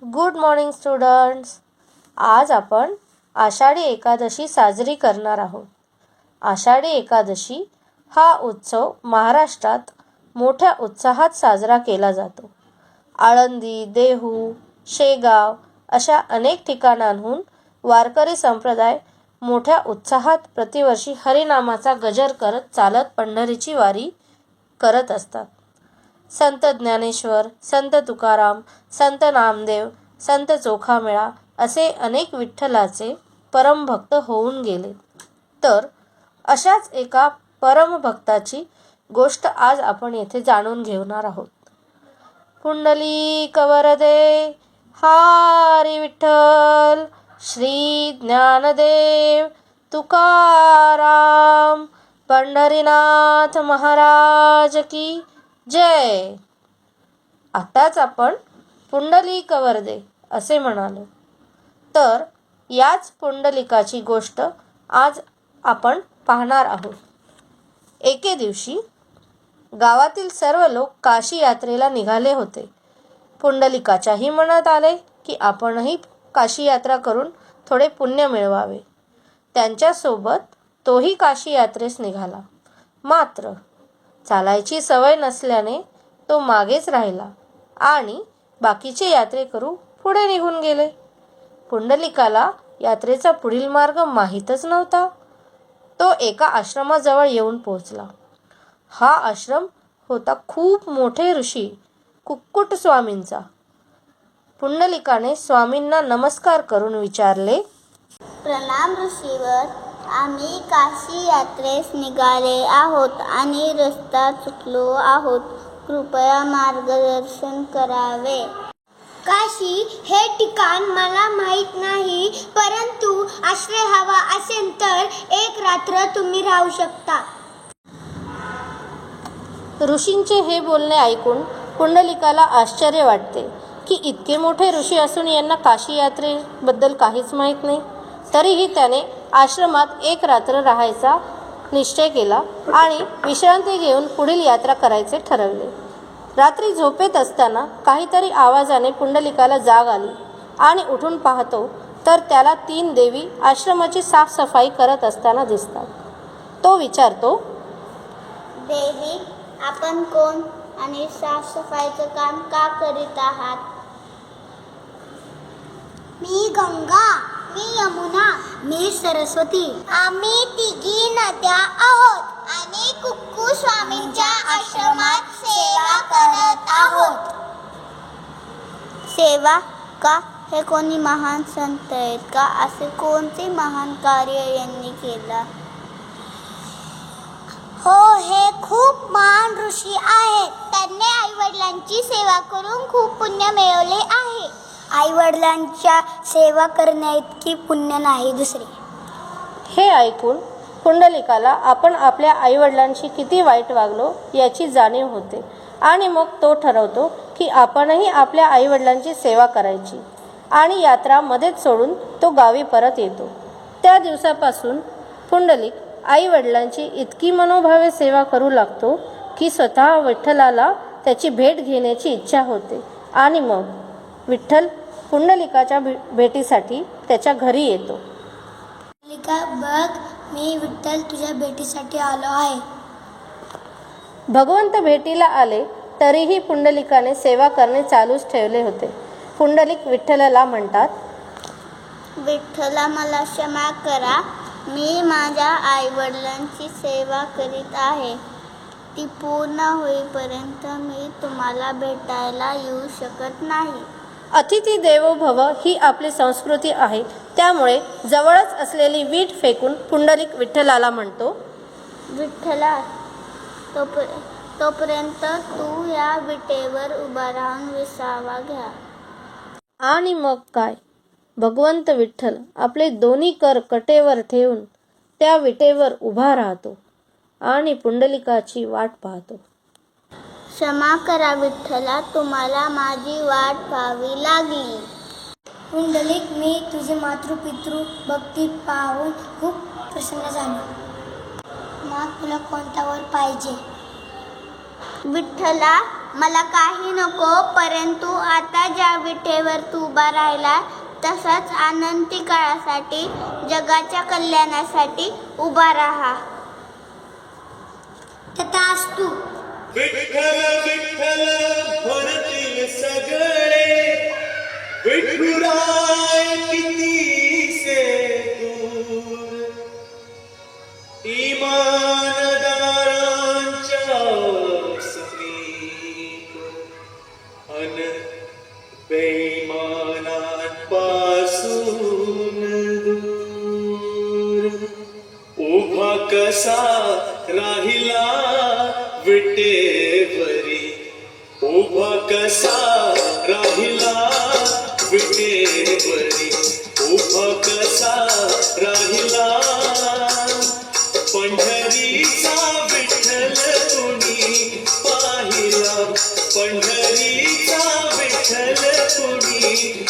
Good morning students. आज आपण आषाढी एकादशी साजरी करणार आहोत. आषाढी एकादशी हा उत्सव महाराष्ट्रात मोठ्या उत्साहात साजरा केला जातो. आळंदी, देहू, शेगाव अशा अनेक ठिकाणांहून वारकरी संप्रदाय मोठ्या उत्साहात प्रतिवर्षी हरिनामाचा गजर करत चालत पंढरीची वारी करत असतात. संत ज्ञानेश्वर, संत तुकाराम, संत नामदेव, संत चोखामेळा असे अनेक विठ्ठलाचे परमभक्त होऊन गेले. तर अशाच एका परमभक्ताची गोष्ट आज आपण येथे जाणून घेणार आहोत. पुंडलिक वरदे हरी विठ्ठल, श्री ज्ञानदेव तुकाराम, पंढरीनाथ महाराज की जय. आताच आपण पुंडलिक वरदे असे म्हणालो, तर याच पुंडलिकाची गोष्ट आज आपण पाहणार आहोत. एके दिवशी गावातील सर्व लोक काशी यात्रेला निघाले होते. पुंडलिकाच्याही मनात आले की आपणही काशी यात्रा करून थोडे पुण्य मिळवावे. त्यांच्यासोबत तोही काशी यात्रेस निघाला. मात्र चालायची सवय नसल्याने तो मागेच राहिला आणि बाकीचे यात्रेकरू पुढे निघून गेले. पुंडलिकाला यात्रेचा पुढील मार्ग माहीतच नव्हता. तो एका आश्रमाजवळ येऊन पोहोचला. हा आश्रम होता खूप मोठे ऋषी कुक्कुट स्वामींचा. पुंडलिकाने स्वामींना नमस्कार करून विचारले, प्रणाम ऋषीवर. आम्ही काशी यात्रेस निघाले आहोत आणि रस्ता चुकलो आहोत. कृपया मार्गदर्शन करावे. काशी हे ठिकाण मला माहीत नाही, परंतु आश्रय हवा असेल तर एक रात्र तुम्ही राहू शकता. ऋषींचे हे बोलणे ऐकून पुंडलिकाला आश्चर्य वाटते की इतके मोठे ऋषी असून यांना काशी यात्रेबद्दल काहीच माहीत नाही. तरीही त्याने आश्रमात एक रात्र राहायचा निश्चय केला आणि विश्रांती घेऊन पुढील यात्रा करायचे ठरवले. रात्री झोपेत असताना काहीतरी आवाजाने पुंडलिकाला जाग आली आणि उठून पाहतो तर त्याला 3 देवी आश्रमाची साफसफाई करत असताना दिसतात. तो विचारतो, देवी, आपण कोण आणि साफसफाईचं काम का करीत आहात? मी गंगा, मी यमुना, मी सरस्वती. आम्ही तिघी नद्या आहोत आणि कुक्कू स्वामींच्या आश्रमात सेवा करत आहोत. सेवा का? हे कोणी महान संत आहेत का? असे कोणते महान कार्य यांनी केलं? हो, हे खूप महान ऋषी आहेत. त्यांनी आईवडिलांची सेवा करून खूप पुण्य मिळवले आहे. आईवडिलांच्या सेवा करण्याइतकी पुण्य नाही दुसरे. हे ऐकून पुंडलिकाला आपण आपल्या आईवडिलांशी किती वाईट वागलो याची जाणीव होते आणि मग तो ठरवतो की आपणही आपल्या आईवडिलांची सेवा करायची आणि यात्रा मध्येच सोडून तो गावी परत येतो. त्या दिवसापासून पुंडलिक आईवडिलांची इतकी मनोभावे सेवा करू लागतो की स्वतः विठ्ठलाला त्याची भेट घेण्याची इच्छा होते आणि मग विठ्ठल पुंडलिकाच्या भेटीसाठी त्याच्या घरी येतो. पुंडलिका, बघ, मी विठ्ठल तुझ्या भेटीसाठी आलो आहे. भगवंत भेटीला आले तरीही पुंडलिकाने सेवा करणे चालूच ठेवले होते. पुंडलिक विठ्ठलाला म्हणतात, विठ्ठला, मला क्षमा करा. मी माझ्या आईवडिलांची सेवा करीत आहे. ती पूर्ण होईपर्यंत मी तुम्हाला भेटायला येऊ शकत नाही. अतिथी देवो भव ही आपली संस्कृती आहे. त्यामुळे जवळच असलेली वीट फेकून पुंडलिक विठ्ठलाला म्हणतो, विठ्ठला, तोपर्यंत तू या विटेवर उभा राहून विसावा घ्या. आणि मग काय, भगवंत विठ्ठल आपले दोन्ही कर कटेवर ठेवून त्या विटेवर उभा राहतो आणि पुंडलिकाची वाट पाहतो. क्षमा करा विठ्ठला, तुम्हाला माझी वाट पाहावी लागली. पुंडलिक, मी तुझे मातृपितृ भक्ती पाहून खूप प्रसन्न झालो. मग तुला कोणता वर पाहिजे? विठ्ठला, मला काही नको, परंतु आता ज्या विठेवर तू उभा राहिला तसाच अनंती काळासाठी जगाच्या कल्याणासाठी उभा राहा. तथास्तु. विठ्ठल विठ्ठल म्हणतील सगळे, विठुराय कितीसे दूर. इमानदारांच्या समीप अन बेईमानांपासून दूर. उभा कसा राहिला विटेवरी, उभा कसा राहिला विटेवरी, उभा कसा राहिला. पंढरीचा विठ्ठल कुणी पाहिला, पंढरीचा विठ्ठल कुणी